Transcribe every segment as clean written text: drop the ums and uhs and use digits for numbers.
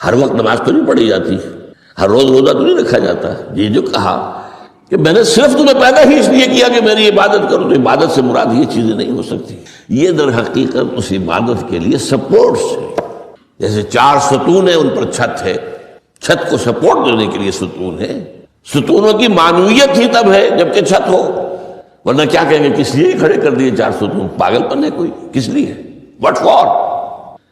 ہر وقت نماز تو نہیں پڑھی جاتی، ہر روز روزہ تو نہیں رکھا جاتا۔ یہ جو کہا کہ میں نے صرف تمہیں پیدا ہی اس لیے کیا کہ میری عبادت کرو، تو عبادت سے مراد یہ چیزیں نہیں ہو سکتی۔ یہ در حقیقت اس عبادت کے لیے سپورٹس ہے، جیسے 4 ستون ہیں ان پر چھت ہے، چھت کو سپورٹ دینے کے لیے ستون ہے۔ ستونوں کی معنویت ہی تب ہے جبکہ چھت ہو، ورنہ کیا کہیں گے کس لیے کھڑے کر دیے 4 ستون؟ پاگل پن ہے کوئی؟ کس لیے؟ What for?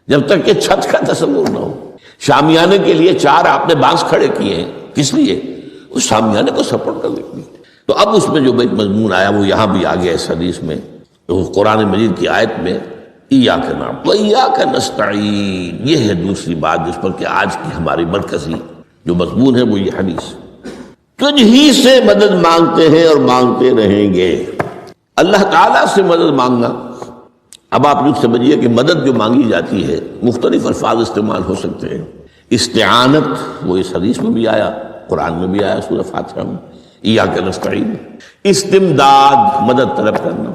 جب تک کہ چھت کا تصور نہ ہو۔ شامیانے کے لیے 4 آپ نے بانس کھڑے کیے ہیں، کس لیے؟ اس شامیانے کو سپورٹ کرنے کے لیے۔ تو اب اس میں جو مضمون آیا وہ یہاں بھی آ گیا اس حدیث میں، تو قرآن مجید کی آیت میں ایاک نعبد و ایاک نستعین، یہ ہے دوسری بات جس پر کہ آج کی ہماری مرکزی جو مضمون ہے وہ یہ حدیث۔ تجھ ہی سے مدد مانگتے ہیں اور مانگتے رہیں گے۔ اللہ تعالیٰ سے مدد مانگنا، اب آپ یوں سمجھیے کہ مدد جو مانگی جاتی ہے مختلف الفاظ استعمال ہو سکتے ہیں۔ استعانت وہ اس حدیث میں بھی آیا، قرآن میں بھی آیا سورہ فاتحہ میں، ایاک نستعین۔ استمداد مدد طلب کرنا،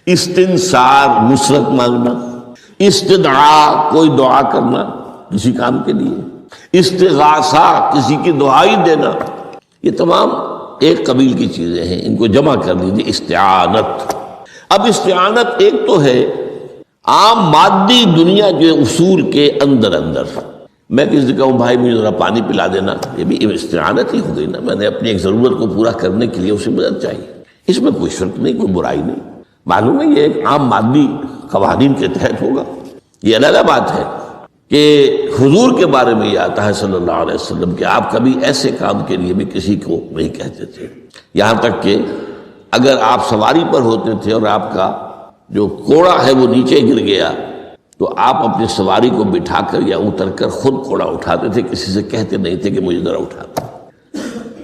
استنصار نصرت مانگنا، استدعاء کوئی دعا کرنا کسی کام کے لیے، استغاثہ کسی کی دعائی دینا، یہ تمام ایک قبیل کی چیزیں ہیں، ان کو جمع کر لیجیے استعانت۔ اب استعانت ایک تو ہے عام مادی دنیا کے اصول کے اندر میں کسی سے کہوں بھائی مجھے ذرا پانی پلا دینا، یہ بھی استعانت ہی ہو گئی نا، میں نے اپنی ایک ضرورت کو پورا کرنے کے لیے اسے مدد چاہیے، اس میں کوئی شرک نہیں، کوئی برائی نہیں، معلوم ہے یہ ایک عام مادی قوانین کے تحت ہوگا۔ یہ علیحدہ بات ہے کہ حضور کے بارے میں یہ آتا ہے صلی اللہ علیہ وسلم کہ آپ کبھی ایسے کام کے لیے بھی کسی کو نہیں کہتے تھے، یہاں تک کہ اگر آپ سواری پر ہوتے تھے اور آپ کا جو کوڑا ہے وہ نیچے گر گیا تو آپ اپنی سواری کو بٹھا کر یا اتر کر خود کوڑا اٹھاتے تھے، کسی سے کہتے نہیں تھے کہ مجھے ذرا اٹھا دو۔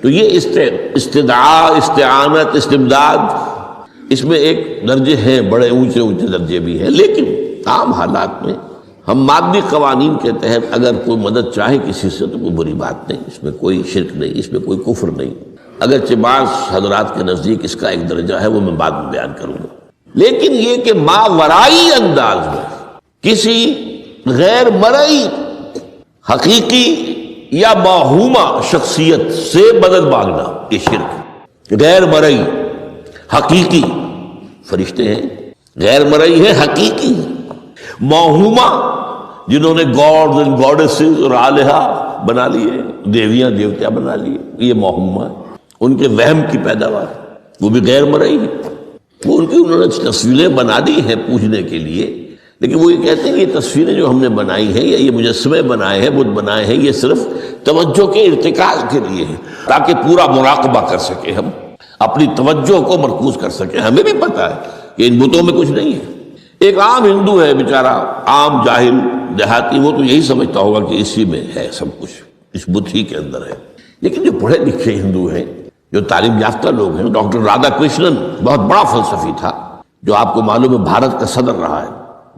تو یہ استدعاء، استعانت، استمداد، اس میں ایک درجے ہیں، بڑے اونچے اونچے درجے بھی ہیں، لیکن عام حالات میں ہم مادی قوانین کے تحت اگر کوئی مدد چاہے کسی سے تو کوئی بری بات نہیں، اس میں کوئی شرک نہیں، اس میں کوئی کفر نہیں، اگرچہ بعض حضرات کے نزدیک اس کا ایک درجہ ہے وہ میں بعد میں بیان کروں گا۔ لیکن یہ کہ ماورائی انداز میں کسی غیر مرئی حقیقی یا موہومہ شخصیت سے مدد مانگنا یہ شرک۔ غیر مرئی حقیقی فرشتے ہیں، غیر مرئی ہے حقیقی، موہومہ جنہوں نے گاڈز اینڈ گاڈیسز اور آلہہ بنا لیے، دیویاں دیوتیاں بنا لیے، یہ موہومہ ہے، ان کے وہم کی پیداوار، وہ بھی غیر مرئی ہے، وہ انہوں نے تصویریں بنا دی ہیں پوجنے کے لیے، لیکن وہ یہ کہتے ہیں کہ یہ تصویریں جو ہم نے بنائی ہیں یا یہ مجسمے بنائے ہیں، بت بنائے ہیں، یہ صرف توجہ کے ارتکاز کے لیے ہے تاکہ پورا مراقبہ کر سکے، ہم اپنی توجہ کو مرکوز کر سکیں۔ ہمیں بھی پتہ ہے کہ ان بتوں میں کچھ نہیں ہے۔ ایک عام ہندو ہے بیچارہ، عام جاہل دیہاتی، وہ تو یہی سمجھتا ہوگا کہ اسی میں ہے سب کچھ، اس بت ہی کے اندر ہے۔ لیکن جو پڑھے لکھے ہندو ہیں، جو تعلیم یافتہ لوگ ہیں، ڈاکٹر رادھا کرشنن بہت بڑا فلسفی تھا، جو آپ کو معلوم ہے بھارت کا صدر رہا ہے،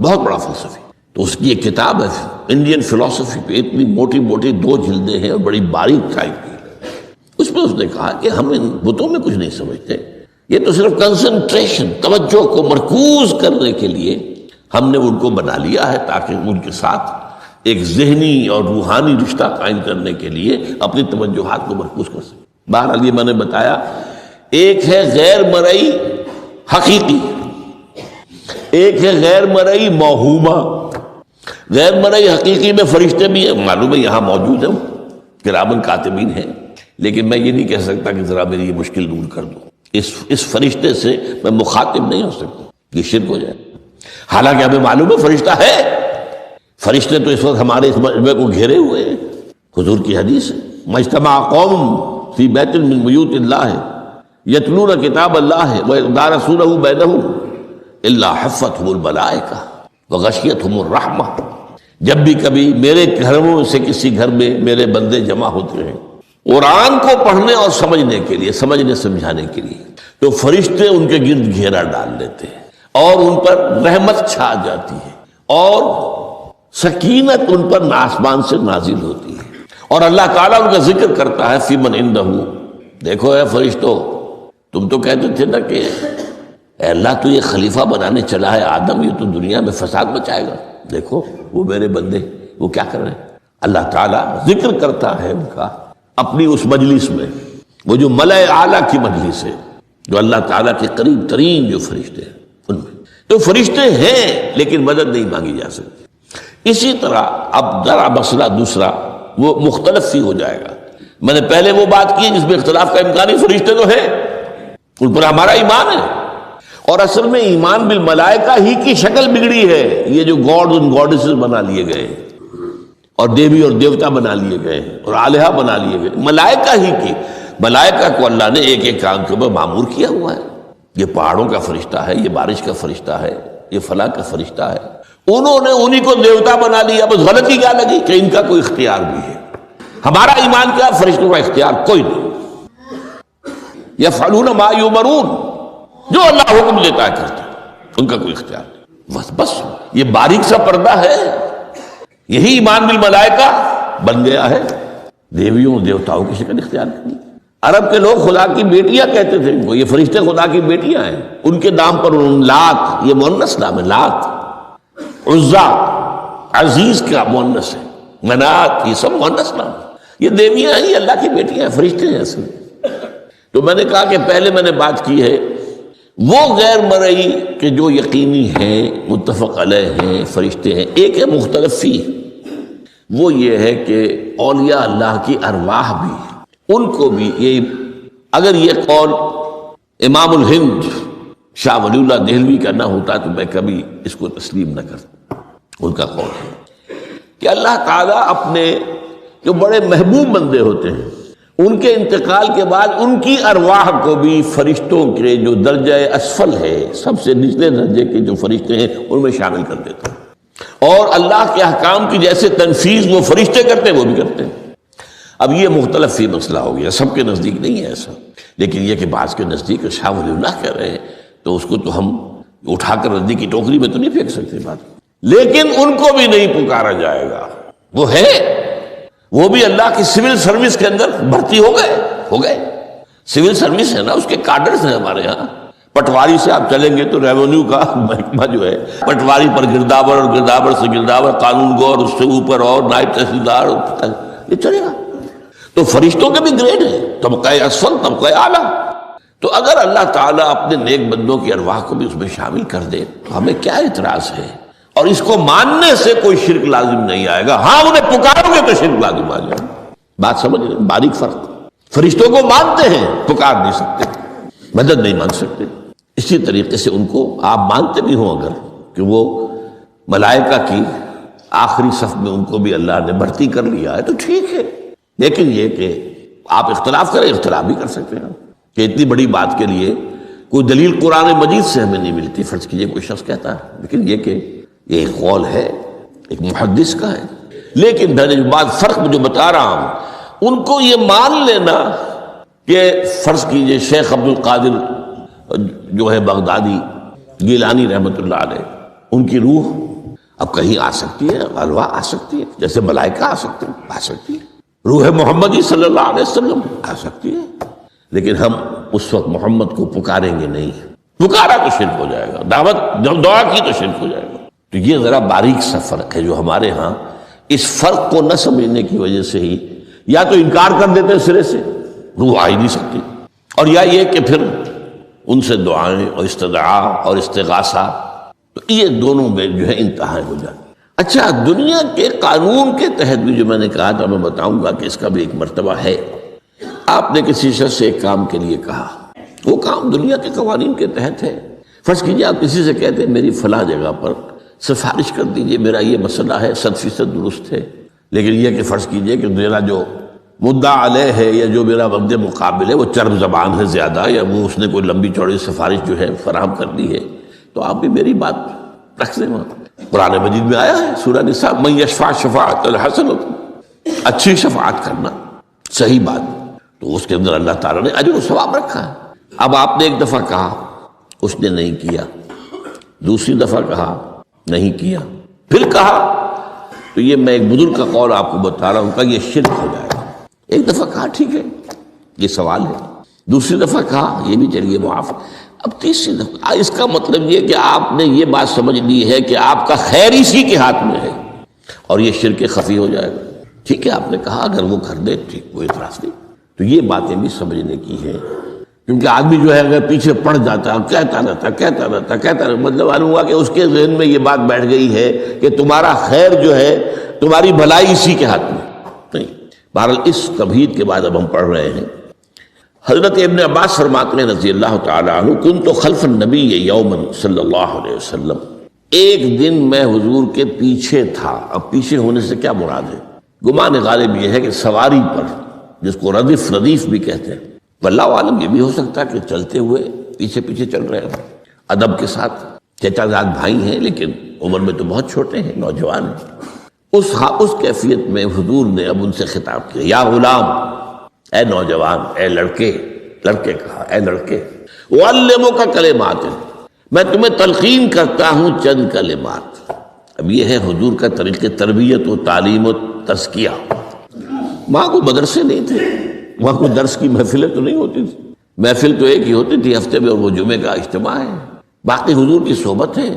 بہت بڑا فلسفی، تو اس کی ایک کتاب ہے انڈین فلسفی پہ، اتنی موٹی موٹی 2 جلدیں ہیں اور بڑی باریک ٹائپ کی، اس میں اس نے کہا کہ ہم ان بتوں میں کچھ نہیں سمجھتے، یہ تو صرف کنسنٹریشن، توجہ کو مرکوز کرنے کے لیے ہم نے ان کو بنا لیا ہے تاکہ ان کے ساتھ ایک ذہنی اور روحانی رشتہ قائم کرنے کے لیے اپنی توجہات کو مرکوز کر سکیں۔ بہرحال یہ میں نے بتایا، ایک ہے غیر مرئی حقیقی، ایک ہے غیر مرئی موہومہ۔ غیر مرئی حقیقی میں فرشتے بھی ہیں، معلوم ہے یہاں موجود ہیں، کرامن کاتبین ہیں، لیکن میں یہ نہیں کہہ سکتا کہ ذرا میری یہ مشکل دور کر دو، اس فرشتے سے میں مخاطب نہیں ہو سکتا، یہ شرک ہو جائے۔ حالانکہ ہمیں معلوم ہے فرشتہ ہے، فرشتے تو اس وقت ہمارے اس مجمع کو گھیرے ہوئے ہیں، حضور کی حدیث ہے، مجتمع قوم فی بیت من بیوت اللہ یتلون کتاب اللہ ویدارسونہ بینہم الا حفتہم الملائکہ وغشیتہم الرحمہ۔ جب بھی کبھی میرے گھروں سے کسی گھر میں میرے بندے جمع ہوتے ہیں قرآن کو پڑھنے اور سمجھنے کے لیے، سمجھنے سمجھانے کے لیے، تو فرشتے ان کے گرد گھیرا ڈال لیتے ہیں اور ان پر رحمت چھا جاتی ہے اور سکینت ان پر آسمان سے نازل ہوتی ہے، اور اللہ تعالیٰ ان کا ذکر کرتا ہے فی من عندہ۔ دیکھو اے فرشتو، تم تو کہتے تھے نا کہ اے اللہ تو یہ خلیفہ بنانے چلا ہے آدم، یہ تو دنیا میں فساد مچائے گا، دیکھو وہ میرے بندے وہ کیا کر رہے ہیں۔ اللہ تعالیٰ ذکر کرتا ہے ان کا اپنی اس مجلس میں، وہ جو ملأ اعلیٰ کی مجلس ہے، جو اللہ تعالیٰ کے قریب ترین جو فرشتے ہیں ان میں، تو فرشتے ہیں لیکن مدد نہیں مانگی جا سکتی۔ اسی طرح اب ذرا مسئلہ دوسرا وہ مختلف ہی ہو جائے گا۔ میں نے پہلے وہ بات کی جس میں اختلاف کا امکان ہے، فرشتے تو ہیں، ان پر ہمارا ایمان ہے، اور اصل میں ایمان بالملائکہ ہی کی شکل بگڑی ہے۔ یہ جو گاڈز اور گاڈیسز بنا لیے گئے اور دیوی اور دیوتا بنا لیے گئے اور آلہہ بنا لیے گئے، ملائکہ ہی کی، ملائکہ کو اللہ نے ایک ایک کام کے اوپر معمور کیا ہوا ہے۔ یہ پہاڑوں کا فرشتہ ہے، یہ بارش کا فرشتہ ہے، یہ فلاں کا فرشتہ ہے، انہوں نے انہی کو دیوتا بنا لیا۔ بس غلطی کیا لگی کہ ان کا کوئی اختیار بھی ہے۔ ہمارا ایمان کیا؟ فرشتوں کا اختیار کوئی نہیں، یفعلون ما یؤمرون، جو اللہ حکم دیتا ہے کرتے ہیں، ان کا کوئی اختیار نہیں۔ بس یہ باریک سا پردہ ہے، یہی ایمان بالملائکہ بن گیا ہے، دیویوں دیوتاؤں کی شکل اختیار کرنی۔ عرب کے لوگ خدا کی بیٹیاں کہتے تھے، وہ یہ فرشتے خدا کی بیٹیاں ہیں، ان کے نام پر لات، یہ مؤنث نام ہے، لات، عزا عزیز کا مؤنث ہے، منات یہ سب مؤنث نام ہے، یہ دیویاں ہیں، یہ اللہ کی بیٹیاں ہیں، فرشتے ہیں اصل۔ تو میں نے کہا کہ پہلے میں نے بات کی ہے وہ غیر مرئی کہ جو یقینی ہیں، متفق علیہ ہیں، فرشتے ہیں۔ ایک ہے مختلف فی، وہ یہ ہے کہ اولیاء اللہ کی ارواح بھی، ان کو بھی یہ، اگر یہ قول امام الہند شاہ ولی اللہ دہلوی کا نہ ہوتا تو میں کبھی اس کو تسلیم نہ کرتا۔ ان کا قول ہے کہ اللہ تعالیٰ اپنے جو بڑے محبوب بندے ہوتے ہیں ان کے انتقال کے بعد ان کی ارواح کو بھی فرشتوں کے جو درجہ اسفل ہے، سب سے نچلے درجے کے جو فرشتے ہیں ان میں شامل کر دیتا ہے، اور اللہ کے احکام کی جیسے تنفیذ وہ فرشتے کرتے ہیں وہ بھی کرتے ہیں۔ اب یہ مختلف ہی مسئلہ ہو گیا، سب کے نزدیک نہیں ہے ایسا، لیکن یہ کہ بعض کے نزدیک شاہ ولی اللہ کہہ رہے ہیں تو اس کو تو ہم اٹھا کر ردی کی ٹوکری میں تو نہیں پھینک سکتے بات، لیکن ان کو بھی نہیں پکارا جائے گا۔ وہ ہے، وہ بھی اللہ کی سول سروس کے اندر بھرتی ہو گئے، سول سروس ہے نا، اس کے کارڈرز ہیں ہمارے ہاں۔ پٹواری سے آپ چلیں گے تو ریونیو کا محکمہ جو ہے، پٹواری پر گرداور اور گرداور سے گرداور، قانون گو اور اس سے اوپر اور نائب تحصیلدار، یہ چلے گا۔ تو فرشتوں کے بھی گریڈ ہیں، طبقہ اسفل، طبقہ اعلیٰ۔ تو اگر اللہ تعالیٰ اپنے نیک بندوں کی ارواح کو بھی اس میں شامل کر دے تو ہمیں کیا اعتراض ہے؟ اور اس کو ماننے سے کوئی شرک لازم نہیں آئے گا۔ ہاں انہیں پکارو گے تو شرک لازم آ جائے گا۔ بات سمجھ رہے؟ باریک فرق۔ فرشتوں کو مانتے ہیں، پکار نہیں سکتے، مدد نہیں مانگ سکتے۔ اسی طریقے سے ان کو آپ مانتے بھی ہوں اگر کہ وہ ملائکہ کی آخری صف میں ان کو بھی اللہ نے بھرتی کر لیا ہے تو ٹھیک ہے، لیکن یہ کہ آپ اختلاف کریں، اختلاف بھی کر سکتے ہیں کہ اتنی بڑی بات کے لیے کوئی دلیل قرآن مجید سے ہمیں نہیں ملتی، فرض کیجئے کوئی شخص کہتا ہے، لیکن یہ کہ یہ ایک قول ہے، ایک محدث کا ہے۔ لیکن میں نے جو بات فرق جو بتا رہا ہوں، ان کو یہ مان لینا کہ فرض کیجئے شیخ عبد القادر جو ہے بغدادی گیلانی رحمۃ اللہ علیہ، ان کی روح اب کہیں آ سکتی ہے، ارواح آ سکتی ہے، جیسے ملائکہ آ سکتے ہیں، آ سکتی ہے، روح محمدی صلی اللہ علیہ وسلم آ سکتی ہے، لیکن ہم اس وقت محمد کو پکاریں گے نہیں، پکارا تو شرک ہو جائے گا، دعوت جب دعا کی تو شرک ہو جائے گا۔ تو یہ ذرا باریک سا فرق ہے جو ہمارے ہاں اس فرق کو نہ سمجھنے کی وجہ سے ہی یا تو انکار کر دیتے ہیں سرے سے، روح آ ہی نہیں سکتی، اور یا یہ کہ پھر ان سے دعائیں اور استدعاء اور استغاثہ، تو یہ دونوں میں جو ہے انتہا ہو جاتی۔ اچھا، دنیا کے قانون کے تحت بھی جو میں نے کہا تھا، میں بتاؤں گا کہ اس کا بھی ایک مرتبہ ہے۔ آپ نے کسی شخص سے ایک کام کے لیے کہا، وہ کام دنیا کے قوانین کے تحت ہے۔ فرض کیجیے آپ کسی سے کہتے ہیں میری فلاں جگہ پر سفارش کر دیجئے، میرا یہ مسئلہ ہے، 100% درست ہے، لیکن یہ کہ فرض کیجئے کہ میرا جو مدعا علیہ ہے یا جو میرا مد مقابل ہے وہ چرب زبان ہے زیادہ، یا وہ اس نے کوئی لمبی چوڑی سفارش جو ہے فراہم کر دی ہے، تو آپ بھی میری بات رکھ لیں۔ قرآن مجید میں آیا ہے سورہ نساء، من یشفع شفاعۃ الحسنۃ، اچھی شفاعت کرنا، صحیح بات، تو اس کے اندر اللہ تعالیٰ نے اجر و ثواب رکھا ہے۔ اب آپ نے ایک دفعہ کہا، اس نے نہیں کیا، دوسری دفعہ کہا نہیں کیا، پھر کہا، تو یہ میں ایک بزرگ کا قول آپ کو بتا رہا ہوں کہ یہ شرک ہو جائے گا۔ ایک دفعہ کہا ٹھیک ہے یہ سوال ہے، دوسری دفعہ کہا یہ بھی چلیے معاف، اب تیسری دفعہ، اس کا مطلب یہ کہ آپ نے یہ بات سمجھ لی ہے کہ آپ کا خیر اسی کے ہاتھ میں ہے، اور یہ شرک خفی ہو جائے گا۔ ٹھیک ہے آپ نے کہا اگر وہ کر دے ٹھیک، کوئی اعتراض نہیں. تو یہ باتیں بھی سمجھنے کی ہیں، کیونکہ آدمی جو ہے اگر پیچھے پڑ جاتا ہے کہتا رہتا مطلب معلوم ہوا کہ اس کے ذہن میں یہ بات بیٹھ گئی ہے کہ تمہارا خیر جو ہے، تمہاری بھلائی اسی کے ہاتھ میں نہیں. بہرحال اس تمہید کے بعد اب ہم پڑھ رہے ہیں. حضرت ابن عباس فرماتے ہیں رضی اللہ تعالی عنہ، کنت خلف النبی یوما صلی اللہ علیہ وسلم، ایک دن میں حضور کے پیچھے تھا. اب پیچھے ہونے سے کیا مراد ہے؟ گمان غالب یہ ہے کہ سواری پر، جس کو ردیف بھی کہتے ہیں. واللہ عالم یہ بھی ہو سکتا ہے کہ چلتے ہوئے پیچھے پیچھے چل رہے ہیں ادب کے ساتھ. چچا زاد بھائی ہیں لیکن عمر میں تو بہت چھوٹے ہیں، نوجوان ہیں. اس کیفیت میں حضور نے اب ان سے خطاب کیا، یا غلام، اے نوجوان، اے لڑکے کہا، اے لڑکے، وعلمک کلمات، میں تمہیں تلقین کرتا ہوں چند کلمات. اب یہ ہے حضور کا طریقہ تربیت و تعلیم و تزکیہ. وہاں کوئی مدرسے نہیں تھے، وہاں کوئی درس کی محفلیں تو نہیں ہوتی تھی. محفل تو ایک ہی ہوتی تھی ہفتے میں، اور وہ جمعے کا اجتماع ہے. باقی حضور کی صحبت ہے،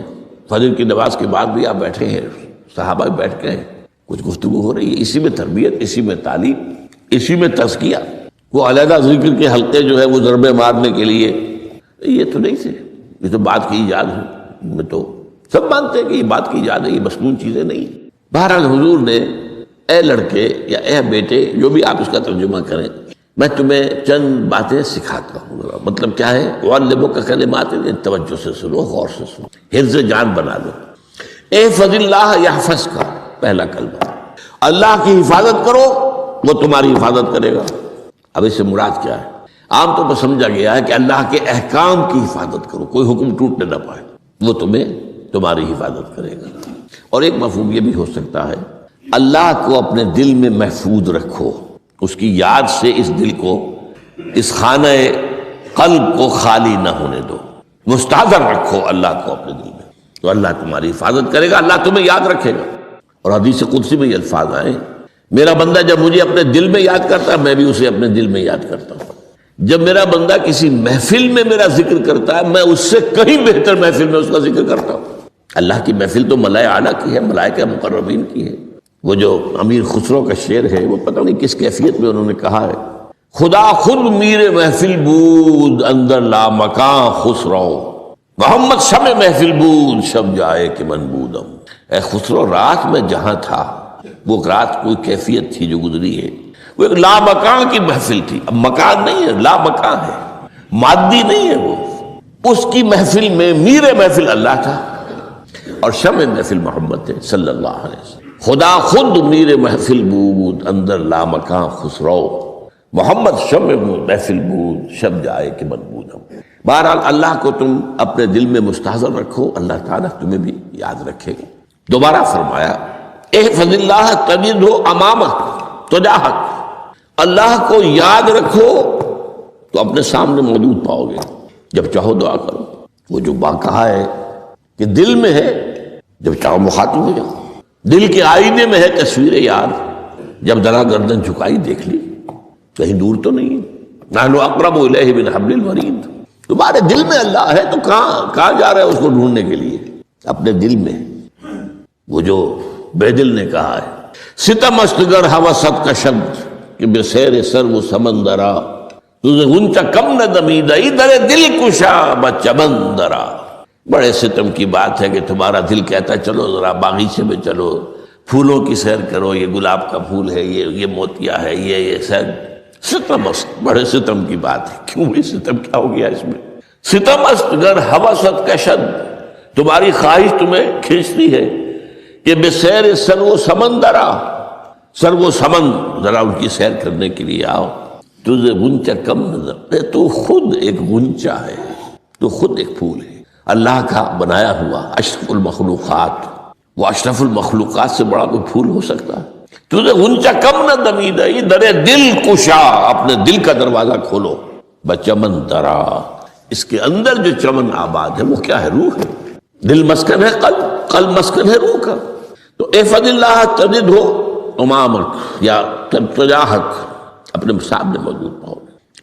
فجر کی نماز کے بعد بھی آپ بیٹھے ہیں، صحابہ بھی بیٹھ کے ہیں، کچھ گفتگو ہو رہی ہے. اسی میں تربیت، اسی میں تعلیم، اسی میں تزکیہ. وہ علیحدہ ذکر کے حلقے جو ہے وہ ضربے مارنے کے لیے یہ تو نہیں تھے. یہ تو بات کی ایجاد ہے، میں تو سب مانتے ہیں کہ یہ بات کی ایجاد ہے، یہ مصنوع چیزیں نہیں. بہرحال حضور نے اے لڑکے یا اے بیٹے، جو بھی آپ اس کا ترجمہ کریں، میں تمہیں چند باتیں سکھاتا ہوں. مطلب کیا ہے؟ وعلمک کلمات، توجہ سے سنو، غور سے سنو، حفظ جان بنا لو. احفظ اللہ یحفظک، پہلا کلمہ، اللہ کی حفاظت کرو وہ تمہاری حفاظت کرے گا. اب اس سے مراد کیا ہے؟ عام طور پر سمجھا گیا ہے کہ اللہ کے احکام کی حفاظت کرو، کوئی حکم ٹوٹنے نہ پائے، وہ تمہاری حفاظت کرے گا. اور ایک مفہوم یہ بھی ہو سکتا ہے، اللہ کو اپنے دل میں محفوظ رکھو، اس کی یاد سے اس دل کو، اس خانہ قلب کو خالی نہ ہونے دو، مستحضر رکھو اللہ کو اپنے دل میں، تو اللہ تمہاری حفاظت کرے گا، اللہ تمہیں یاد رکھے گا. اور حدیث قدسی میں یہ الفاظ آئے، میرا بندہ جب مجھے اپنے دل میں یاد کرتا ہے میں بھی اسے اپنے دل میں یاد کرتا ہوں. جب میرا بندہ کسی محفل میں میرا ذکر کرتا ہے میں اس سے کہیں بہتر محفل میں اس کا ذکر کرتا ہوں. اللہ کی محفل تو ملائے اعلیٰ کی ہے، ملائکہ مقربین کی ہے. وہ جو امیر خسرو کا شعر ہے وہ پتہ نہیں کس کیفیت میں انہوں نے کہا ہے، خدا خود میر محفل بود اندر لا مکان خسرو، محمد شم محفل بود شب جائے کہ من بودم. اے خسرو، رات میں جہاں تھا وہ رات کوئی کیفیت تھی جو گزری ہے، وہ ایک لا مکان کی محفل تھی. اب مکان نہیں ہے، لا مکان ہے، مادی نہیں ہے. وہ اس کی محفل میں میر محفل اللہ تھا اور شمع محفل محمد تھے صلی اللہ علیہ وسلم. خدا خود میر محفل بود اندر لا مکان خسرو، محمد شمع محفل بود شب جائے کہ من بودم. بہرحال اللہ کو تم اپنے دل میں مستحضر رکھو، اللہ تعالیٰ تمہیں بھی یاد رکھے گا. دوبارہ فرمایا احفظ اللہ تجدہ امامک تجاہک، اللہ کو یاد رکھو تو اپنے سامنے موجود پاؤ گے. جب چاہو دعا کرو. وہ جو بات کہا ہے کہ دل میں ہے، جب چاہو مخاطب ہو جاؤ. دل کے آئینے میں ہے تصویر یار، جب ذرا گردن جھکائی دیکھ لی، کہیں دور تو نہیں ہے. نحن اقرب الیہ من حبل الورید. تمہارے دل میں اللہ ہے تو کہاں جا رہے ہیں اس کو ڈھونڈنے کے لیے؟ اپنے دل میں. وہ جو بے دل نے کہا ہے، ستم استگر حوست کا شبد کہ بے سیر سر وہ سمندرا، تجھے غنچہ کم نہ دمیدہ در دل کشا بچمندرا. بڑے ستم کی بات ہے کہ تمہارا دل کہتا ہے چلو ذرا باغیچے میں چلو، پھولوں کی سیر کرو، یہ گلاب کا پھول ہے، یہ موتیا ہے، یہ سیر. ستم است، بڑے ستم کی بات ہے. کیوں یہ ستم کیا ہو گیا اس میں؟ ستم است گر حوست کا شد، تمہاری خواہش تمہیں کھینچتی ہے کہ بے سیر سر و سمندرا، سر و سمند، ذرا ان کی سیر کرنے کے لیے آؤ. تجھے غنچہ کم نظر، تو خود ایک غنچہ ہے، تو خود ایک پھول ہے اللہ کا بنایا ہوا، اشرف المخلوقات. وہ اشرف المخلوقات سے بڑا کوئی پھول ہو سکتا ہے؟ تجھے غنچہ کم نہ دمیدہ در دل کشا، اپنے دل کا دروازہ کھولو، بچمن درا، اس کے اندر جو چمن آباد ہے وہ کیا ہے؟ روح ہے. دل مسکن ہے قلب، قلب مسکن ہے روح کا. تو احفظ اللہ تجدہ امامک یا تجاہک، اپنے سامنے موجود پاؤ.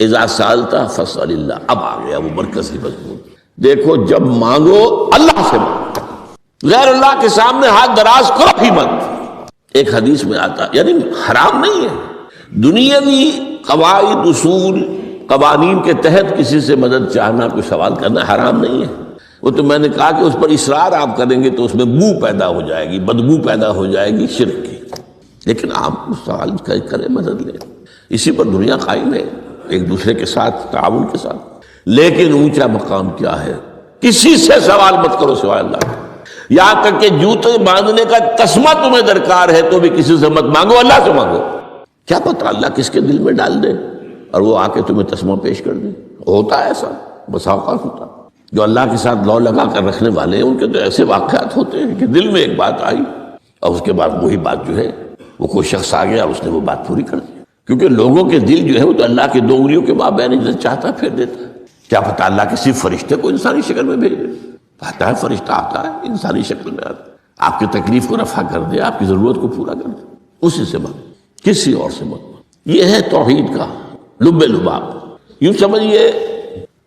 اذا سالت فاسأل اللہ. اب آ گیا وہ مرکزی مضمون. دیکھو جب مانگو اللہ سے مانگو، غیر اللہ کے سامنے ہاتھ دراز کرو ہی مت. ایک حدیث میں آتا، یعنی حرام نہیں ہے، دنیاوی قواعد اصول قوانین کے تحت کسی سے مدد چاہنا، کوئی سوال کرنا حرام نہیں ہے۔ وہ تو میں نے کہا کہ اس پر اصرار آپ کریں گے تو اس میں بو پیدا ہو جائے گی، بدبو پیدا ہو جائے گی شرک کی، لیکن آپ سوال کریں، مدد لیں، اسی پر دنیا قائم ہے، ایک دوسرے کے ساتھ تعاون کے ساتھ۔ لیکن اونچا مقام کیا ہے؟ کسی سے سوال مت کرو سوائے اللہ کے، یہاں تک کہ جوتے باندھنے کا تسمہ تمہیں درکار ہے تو بھی کسی سے مت مانگو، اللہ سے مانگو۔ کیا پتہ اللہ کس کے دل میں ڈال دے اور وہ آ کے تمہیں تسمہ پیش کر دے۔ ہوتا ہے ایسا، بسا اوقات ہوتا، جو اللہ کے ساتھ لو لگا کر رکھنے والے ہیں ان کے تو ایسے واقعات ہوتے ہیں کہ دل میں ایک بات آئی اور اس کے بعد وہی بات جو ہے وہ کوئی شخص آ گیا اور اس نے وہ بات پوری کر دی، کیونکہ لوگوں کے دل جو ہے وہ تو اللہ کے دو انگلیوں کے مابین جسے چاہتا پھر دیتا ہے۔ کیا پتہ اللہ کسی فرشتے کو انسانی شکل میں بھیج دے، آتا ہے فرشتہ، آتا ہے انسانی شکل میں، آتا ہے آپ کی تکلیف کو رفع کر دے، آپ کی ضرورت کو پورا کر دے، اسی سے مانگو، کسی اور سے مت۔ یہ ہے توحید کا لب لباب۔ یوں سمجھیے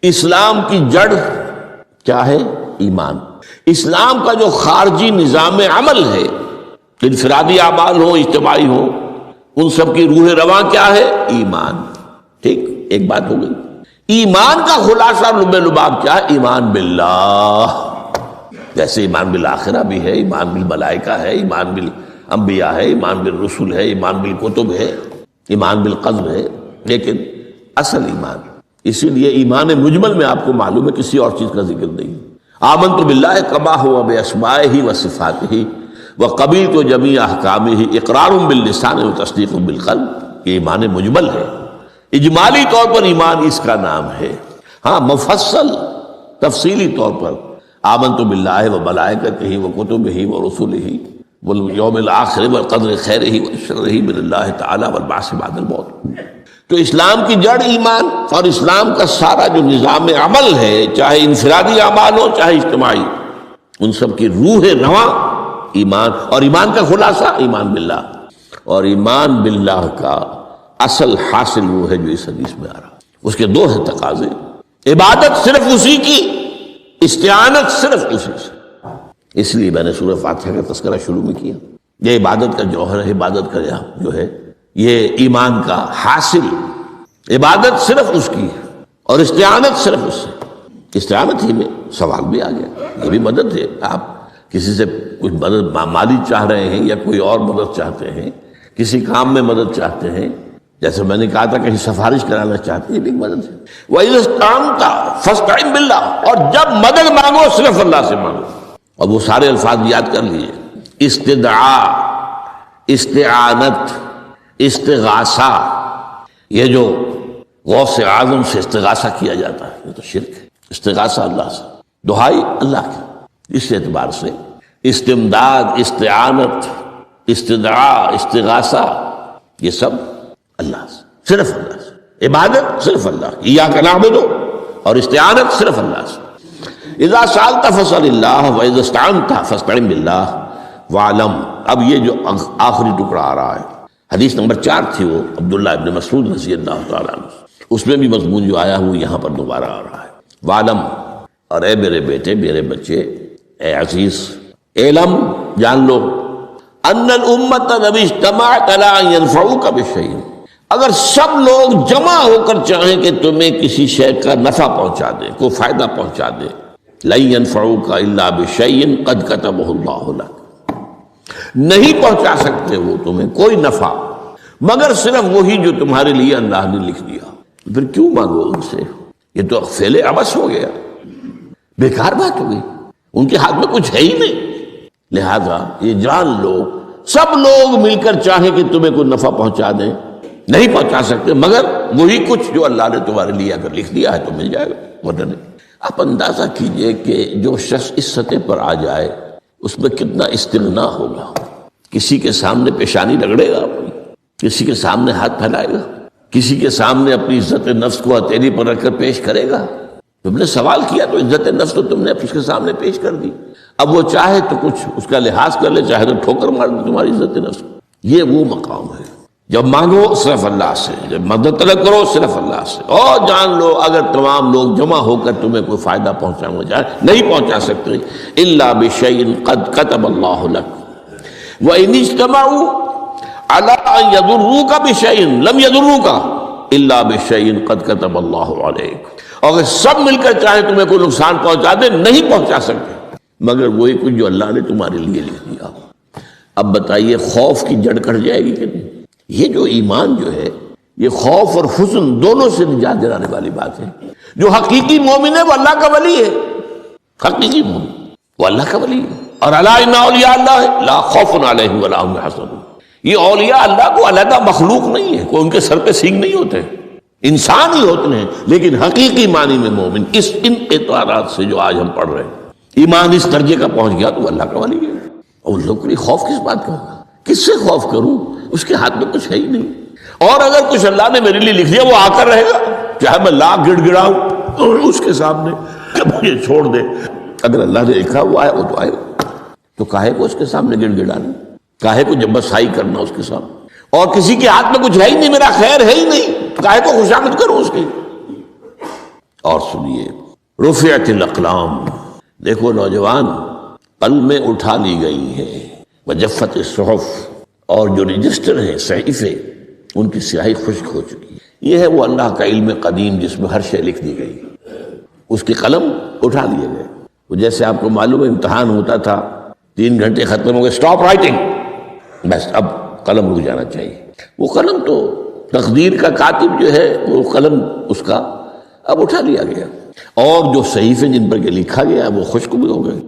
اسلام کی جڑ کیا ہے؟ ایمان۔ اسلام کا جو خارجی نظام عمل ہے، انفرادی اعمال ہو، اجتماعی ہو، ان سب کی روح رواں کیا ہے؟ ایمان۔ ٹھیک، ایک بات ہو گئی۔ ایمان کا خلاصہ لب لباب کیا ہے؟ ایمان باللہ۔ جیسے ایمان بالآخرہ بھی ہے، ایمان بالملائکہ ہے، ایمان بالانبیاء ہے، ایمان بالرسل ہے، ایمان بالکتب ہے، ایمان بالقدر ہے، لیکن اصل ایمان، اسی لیے ایمان مجمل میں آپ کو معلوم ہے کسی اور چیز کا ذکر نہیں۔ آمنت باللہ کما ہوا باسمائہ وصفاتہ وقبلت جمیع احکامہ اقرار باللسان وتصدیق بالقلب۔ یہ ایمان مجمل ہے، اجمالی طور پر ایمان اس کا نام ہے۔ ہاں مفصل تفصیلی طور پر آمنت باللہ وملائکتہ وکتبہ ورسلہ والیوم الآخر والقدر خیرہ وشرہ من اللہ تعالی والبعث بعد الموت۔ تو اسلام کی جڑ ایمان، اور اسلام کا سارا جو نظام عمل ہے، چاہے انفرادی اعمال ہو چاہے اجتماعی، ان سب کی روح رواں ایمان، اور ایمان کا خلاصہ ایمان باللہ۔ اور ایمان باللہ کا اصل حاصل وہ ہے جو اس حدیث میں آ رہا، اس کے دو ہیں تقاضے، عبادت صرف اسی کی، استعانت صرف اسی سے۔ اس لیے میں نے سورہ فاتحہ کا تذکرہ شروع میں کیا، یہ عبادت کا جوہر ہے، عبادت کا جو ہے یہ ایمان کا حاصل، عبادت صرف اس کی ہے اور استعانت صرف اس سے۔ استعانت ہی میں سوال بھی آ گیا، یہ بھی مدد ہے، آپ کسی سے کچھ مدد مالی چاہ رہے ہیں یا کوئی اور مدد چاہتے ہیں، کسی کام میں مدد چاہتے ہیں، جیسے میں نے کہا تھا کہیں سفارش کرانا چاہتے ہیں، یہ بھی مدد ہے۔ وَإِذَا اسْتَعَنْتَ فَاسْتَعِنْ بِاللَّهِ، اور جب مدد مانگو صرف اللہ سے مانگو۔ اور وہ سارے الفاظ یاد کر لیجیے، استدعاء، استعانت، استغاثہ، یہ جو غوث اعظم سے استغاثہ کیا جاتا ہے یہ تو شرک ہے۔ استغاثہ اللہ سے، دعائی اللہ کی، اس اعتبار سے استمداد، استعانت، استدعاء، استغاثہ، یہ سب اللہ سے، صرف اللہ سے۔ عبادت صرف اللہ کی، ایاک نعبد، اور استعانت صرف اللہ سے۔ اذا سألت فاسأل اللہ واذا استعنت فاستعن باللہ واعلم۔ اب یہ جو آخری ٹکڑا آ رہا ہے، حدیث نمبر 4 تھی وہ عبداللہ ابن مسعود رضی اللہ تعالیٰ عنہ، اس میں بھی مضمون جو آیا وہ یہاں پر دوبارہ آ رہا ہے۔ واعلم، اور اے میرے بیٹے، میرے بچے، اے عزیز، علم، جان لو، ان الامت لو اجتمعت علی ان ينفعوک بشیء، اگر سب لوگ جمع ہو کر چاہیں کہ تمہیں کسی شے کا نفع پہنچا دے، کوئی فائدہ پہنچا دے، لن ينفعوک الا بشیء قد کتبہ اللہ لک، نہیں پہنچا سکتے وہ تمہیں کوئی نفع مگر صرف وہی جو تمہارے لیے اللہ نے لکھ دیا، پھر کیوں مانگو ان سے؟ یہ تو فعل عبث ہو گیا، بیکار بات ہو گئی، ان کے ہاتھ میں کچھ ہے ہی نہیں۔ لہذا یہ جان لو، سب لوگ مل کر چاہیں کہ تمہیں کوئی نفع پہنچا دیں، نہیں پہنچا سکتے مگر وہی کچھ جو اللہ نے تمہارے لیے اگر لکھ دیا ہے تو مل جائے گا، ورنہ نہیں۔ آپ اندازہ کیجئے کہ جو شخص اس سطح پر آ جائے اس میں کتنا استغنا ہوگا، کسی کے سامنے پیشانی رگڑے گا اپنی، کسی کے سامنے ہاتھ پھیلائے گا، کسی کے سامنے اپنی عزت نفس کو ہتھیلی پر رکھ کر پیش کرے گا۔ تم نے سوال کیا تو عزت نفس تو تم نے اس کے سامنے پیش کر دی، اب وہ چاہے تو کچھ اس کا لحاظ کر لے، چاہے تو ٹھوکر مار دے تمہاری عزت نفس کو۔ یہ وہ مقام ہے جب مانگو صرف اللہ سے، جب مدد طلب کرو صرف اللہ سے، اور جان لو اگر تمام لوگ جمع ہو کر تمہیں کوئی فائدہ پہنچانا جائے نہیں پہنچا سکتے، الا بشیء قد کتب اللہ لک وان اجتمعوا، الا ان یضروک بشیء لم یضروک الا بشیء قد کتب اللہ علیک، اور اگر سب مل کر چاہیں تمہیں کوئی نقصان پہنچا دے نہیں پہنچا سکتے مگر وہی کچھ جو اللہ نے تمہارے لیے لکھ دیا۔ اب بتائیے خوف کی جڑ کٹ جائے گی کہ نہیں؟ یہ جو ایمان جو ہے یہ خوف اور حزن دونوں سے نجات دلانے والی بات ہے۔ جو حقیقی مومن ہے وہ اللہ کا ولی ہے، حقیقی مومن وہ اللہ کا ولی ہے۔ اور الا ان اولیاء اللہ لا خوف علیہم ولا هم يحزنون، یہ اولیاء اللہ کو علیحدہ مخلوق نہیں ہے، کوئی ان کے سر پہ سینگ نہیں ہوتے، انسان ہی ہوتے ہیں، لیکن حقیقی معنی میں مومن ان اعتبارات سے جو آج ہم پڑھ رہے ہیں ایمان اس درجے کا پہنچ گیا تو اللہ کا ولی ہے۔ اور ان لوگوں کے لیے خوف کس بات کا ہوگا؟ کس سے خوف کروں؟ اس کے ہاتھ میں کچھ ہے ہی نہیں، اور اگر کچھ اللہ نے میرے لیے لکھ دیا وہ آ کر رہے گا، چاہے میں لاکھ گڑ گڑاؤں اس کے سامنے کہ مجھے چھوڑ دے، اگر اللہ نے لکھا وہ آئے وہ تو آئے، تو کاہے کو اس کے سامنے گڑ گڑانا، کاہے کو جب بسائی کرنا اس کے سامنے، اور کسی کے ہاتھ میں کچھ ہے ہی نہیں، میرا خیر ہے ہی نہیں، کاہے کو خوشامد کروں اس کی۔ اور سنیے رفعت الاقلام، دیکھو نوجوان قلمیں اٹھا لی گئی ہیں، وجفت الصحف، اور جو رجسٹر ہیں صحیفے ان کی سیاہی خشک ہو چکی ہے۔ یہ ہے وہ اللہ کا علم قدیم جس میں ہر شے لکھ دی گئی، اس کے قلم اٹھا لیے گئے۔ وہ جیسے آپ کو معلوم ہے امتحان ہوتا تھا 3 گھنٹے ختم ہو گئے، اسٹاپ رائٹنگ، بس اب قلم رک جانا چاہیے۔ وہ قلم تو تقدیر کا کاتب جو ہے وہ قلم اس کا اب اٹھا لیا گیا، اور جو صحیفے جن پر کہ لکھا گیا وہ خشک بھی ہو گئے۔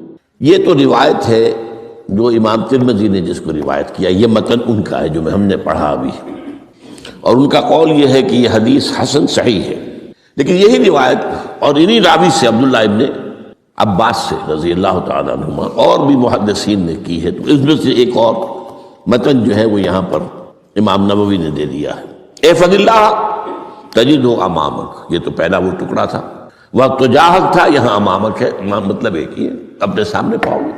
یہ تو روایت ہے جو امام ترمذی نے جس کو روایت کیا، یہ متن ان کا ہے جو ہم نے پڑھا ابھی، اور ان کا قول یہ ہے کہ یہ حدیث حسن صحیح ہے، لیکن یہی روایت اور انہی راوی سے عبداللہ ابن عباس سے رضی اللہ تعالیٰ عنہما اور بھی محدثین نے کی ہے، تو اس میں سے ایک اور متن جو ہے وہ یہاں پر امام نووی نے دے دیا ہے۔ احفظ اللہ تجدہ امامک، یہ تو پہلا وہ ٹکڑا تھا، وہ تجاہک تھا، یہاں امامک ہے، امام مطلب ایک ہی ہے، اپنے سامنے پاؤ گے۔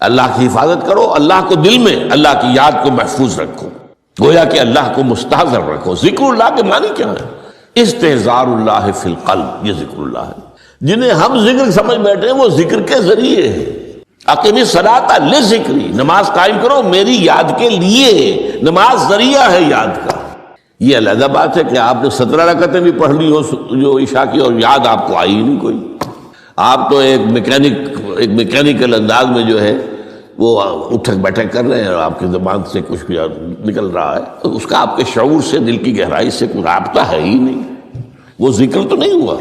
اللہ کی حفاظت کرو، اللہ کو دل میں، اللہ کی یاد کو محفوظ رکھو، گویا کہ اللہ کو مستحضر رکھو۔ ذکر اللہ کے معنی کیا ہے؟ استحضار اللہ فی القلب، یہ ذکر اللہ ہے۔ جنہیں ہم ذکر سمجھ بیٹھے ہیں وہ ذکر کے ذریعے ہے۔ اقیم الصلاۃ لذکری، نماز قائم کرو میری یاد کے لیے، نماز ذریعہ ہے یاد کا۔ یہ علیحدہ بات ہے کہ آپ نے 17 رکعتیں بھی پڑھ لی ہو جو عشاء کی، اور یاد آپ کو آئی ہی نہیں کوئی، آپ تو ایک میکینیکل انداز میں جو ہے وہ اٹھک بیٹھک کر رہے ہیں، اور آپ کی زبان سے کچھ بھی نکل رہا ہے، تو اس کا آپ کے شعور سے، دل کی گہرائی سے کوئی رابطہ ہے ہی نہیں، وہ ذکر تو نہیں ہوا۔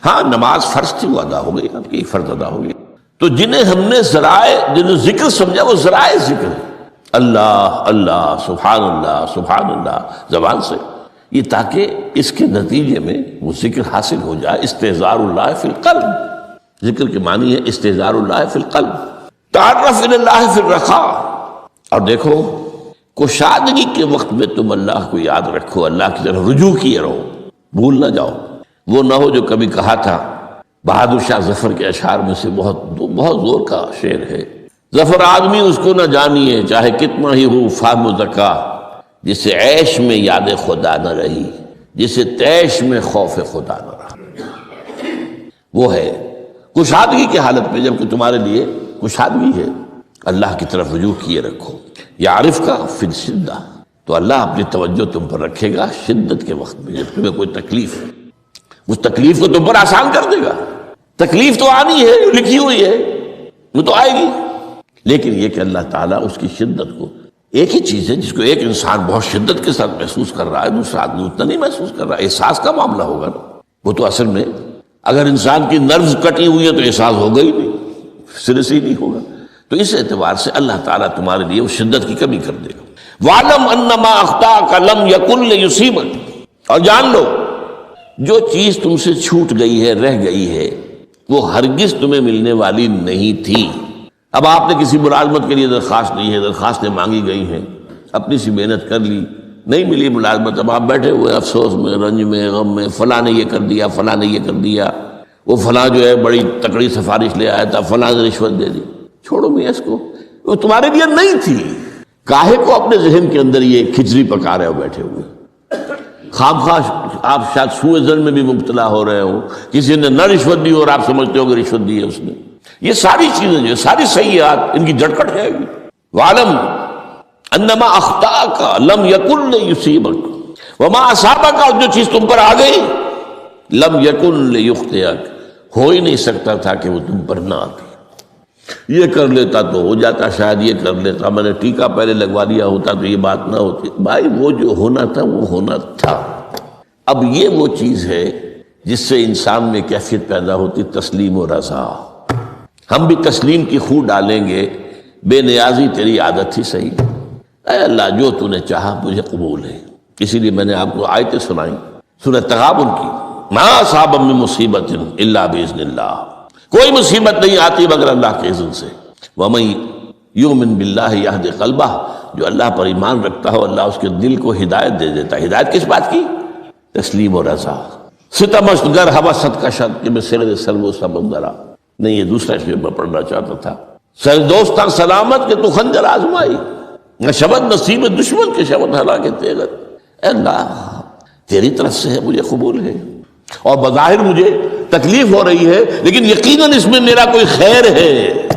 ہاں نماز فرض تھی وہ ادا ہو گئی، آپ کی فرض ادا ہو گئی۔ تو جنہیں ہم نے ذرائع، جنہیں ذکر سمجھا وہ ذرائع ذکر ہے، اللہ اللہ سبحان اللہ زبان سے، یہ تاکہ اس کے نتیجے میں وہ ذکر حاصل ہو جائے۔ استحضار اللہ فی القلب، ذکر کے معنی ہے استحضار اللہ فی القلب۔ تعرف الی اللہ فی الرخاء، اور دیکھو کشادگی کے وقت میں تم اللہ کو یاد رکھو، اللہ کی طرف رجوع کیے رہو، بھول نہ جاؤ۔ وہ نہ ہو جو کبھی کہا تھا، بہادر شاہ ظفر کے اشعار میں سے بہت زور کا شعر ہے، ظفر آدمی اس کو نہ جانیے چاہے کتنا ہی ہو فہم و ذکا، جسے عیش میں یاد خدا نہ رہی، جسے تیش میں خوف خدا نہ رہا۔ وہ ہے کشادگی کی حالت میں، جب کہ تمہارے لیے کشادگی ہے، اللہ کی طرف رجوع کیے رکھو۔ یعرف کا فی الشدہ، تو اللہ اپنی توجہ تم پر رکھے گا شدت کے وقت میں، جب تمہیں کوئی تکلیف ہے، اس تکلیف کو تم پر آسان کر دے گا۔ تکلیف تو آنی ہے، جو لکھی ہوئی ہے وہ تو آئے گی، لیکن یہ کہ اللہ تعالیٰ اس کی شدت کو، ایک ہی چیز ہے جس کو ایک انسان بہت شدت کے ساتھ محسوس کر رہا ہے، دوسرا آدمی اتنا نہیں محسوس کر رہا ہے، احساس کا معاملہ ہوگا نا۔ وہ تو اصل میں اگر انسان کی نروز کٹی ہوئی ہے تو احساس ہوگا ہی نہیں، سرے سے ہی نہیں ہوگا۔ تو اس اعتبار سے اللہ تعالیٰ تمہارے لیے وہ شدت کی کمی کر دے گا۔ وَعْلَمْ أَنَّمَا أَخْطَأَكَ لَمْ يَكُنْ لِيُصِيبَكَ، اور جان لو جو چیز تم سے چھوٹ گئی ہے، رہ گئی ہے، وہ ہرگز تمہیں ملنے والی نہیں تھی۔ اب آپ نے کسی ملازمت کے لیے درخواست دی ہے، درخواستیں مانگی گئی ہیں، اپنی سی محنت کر لی، نہیں ملی ملازمت، اب آپ بیٹھے ہوئے افسوس میں، رنج میں، غم میں، فلاں نے یہ کر دیا، فلاں نے یہ کر دیا، وہ فلاں جو ہے بڑی تکڑی سفارش لے آیا تھا، فلاں نے رشوت دے دی۔ چھوڑو میاں اس کو، وہ تمہارے لیے نہیں تھی۔ کاہے کو اپنے ذہن کے اندر یہ کھچڑی پکا رہے ہو بیٹھے ہوئے؟ خامخواہ آپ شاید سوء ظن میں بھی مبتلا ہو رہے ہو، کسی نے نہ رشوت دی اور آپ سمجھتے ہو کہ رشوت دی ہے اس نے۔ یہ ساری چیزیں جو ساری سیئات ان کی جڑ کٹ جائے گی۔ وعلم، انما اخطاک لم یکن لیصیبک وما اصابک، اور جو چیز تم پر آ گئی لم یکن لیخطئک، ہو ہی نہیں سکتا تھا کہ وہ تم پر نہ آتی۔ یہ کر لیتا تو ہو جاتا، شاید یہ کر لیتا، میں نے ٹیکا پہلے لگوا لیا ہوتا تو یہ بات نہ ہوتی۔ بھائی وہ جو ہونا تھا وہ ہونا تھا۔ اب یہ وہ چیز ہے جس سے انسان میں کیفیت پیدا ہوتی، تسلیم و رضا۔ ہم بھی تسلیم کی خو ڈالیں گے، بے نیازی تیری عادت ہی صحیح، اے اللہ جو تو نے چاہا مجھے قبول ہے۔ اسی لیے میں نے آپ کو آیتیں سنائیں سورہ تغابن کی، ما اصاب من مصیبت الا باذن اللہ، کوئی مصیبت نہیں آتی مگر اللہ کے اذن سے۔ ومن یؤمن باللہ یہد قلبہ، جو اللہ پر ایمان رکھتا ہو اللہ اس کے دل کو ہدایت دے دیتا ہے۔ ہدایت کس بات کی؟ تسلیم و رضا۔ ستمست گر حوست کا شد کہ میں سر سرو سمندرا، نہیں یہ دوسرا شعر میں پڑھنا چاہتا تھا۔ سر دوستاں سلامت کہ تو خنجر آزمائی، نہ شبد نصیب دشمن کے شبد ہلا کے تیغت۔ اے اللہ تیری طرف سے ہے، مجھے قبول ہے، اور بظاہر مجھے تکلیف ہو رہی ہے لیکن یقیناً اس میں میرا کوئی خیر ہے۔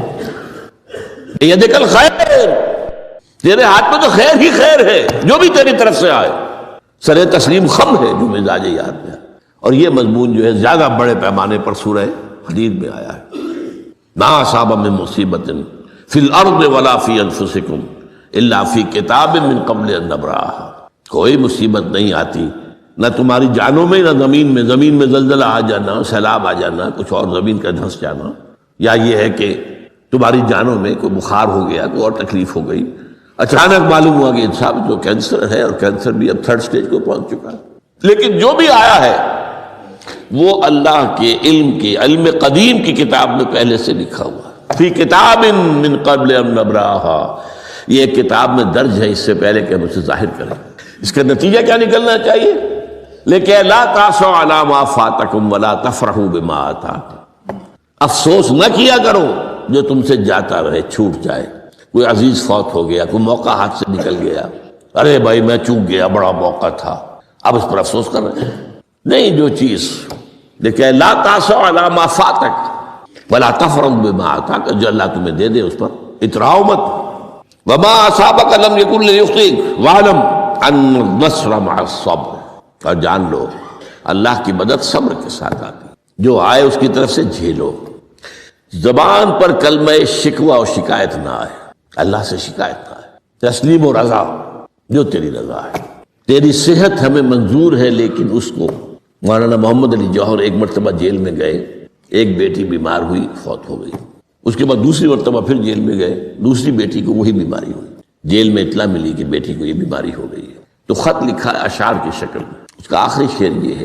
یدک الخیر، تیرے ہاتھ میں تو خیر ہی خیر ہے، جو بھی تیری طرف سے آئے۔ سر تسلیم خم ہے جو مزاج یار میں، اور یہ مضمون جو ہے زیادہ بڑے پیمانے پر سورہ حدید میں آیا ہے۔ ما اصاب من مصیبت فی الارض ولا فی انفسکم الا فی کتاب من قبل ان نبرأہا، کوئی مصیبت نہیں آتی نہ تمہاری جانوں میں نہ زمین میں، زمین میں زلزلہ آ جانا، سیلاب آ جانا، کچھ اور زمین کا دھنس جانا، یا یہ ہے کہ تمہاری جانوں میں کوئی بخار ہو گیا، کوئی اور تکلیف ہو گئی، اچانک معلوم ہوا کہ صاحب جو کینسر ہے، اور کینسر بھی اب 3rd سٹیج کو پہنچ چکا ہے، لیکن جو بھی آیا ہے وہ اللہ کے علم قدیم کی کتاب میں پہلے سے لکھا ہوا ہے۔ فی کتاب من قبل ان نبرأہا، یہ ایک کتاب میں درج ہے اس سے پہلے کہ ہم اسے ظاہر کریں۔ اس کا نتیجہ کیا نکلنا چاہیے؟ لیکن لا تاسوا علی ما فاتکم ولا تفرحوا بما آتاکم، افسوس نہ کیا کرو جو تم سے جاتا رہے، چھوٹ جائے، کوئی عزیز فوت ہو گیا، کوئی موقع ہاتھ سے نکل گیا، ارے بھائی میں چوک گیا، بڑا موقع تھا، اب اس پر افسوس کر رہے ہیں۔ نہیں، جو چیز دیکھیں لا تاسوا علی ما فاتک ولا تفرحوا بما آتاک، جو اللہ تمہیں دے دے اس پر اتراؤ مت۔ وما اصابک لم یکن لیخطئک واعلم ان النصر مع الصبر، اور جان لو اللہ کی مدد صبر کے ساتھ آتی، جو آئے اس کی طرف سے جھیلو۔ زبان پر کلمہ شکوہ اور شکایت نہ آئے، اللہ سے شکایت نہ آئے، تسلیم و رضا، جو تیری رضا ہے۔ تیری صحت ہمیں منظور ہے، لیکن اس کو مولانا محمد علی جوہر ایک مرتبہ جیل میں گئے، ایک بیٹی بیمار ہوئی، فوت ہو گئی، اس کے بعد دوسری مرتبہ پھر جیل میں گئے، دوسری بیٹی کو وہی بیماری ہوئی، جیل میں اطلاع ملی کہ بیٹی کو یہ بیماری ہو گئی ہے، تو خط لکھا ہے اشعار کی شکل میں، اس کا آخری شعر یہ ہے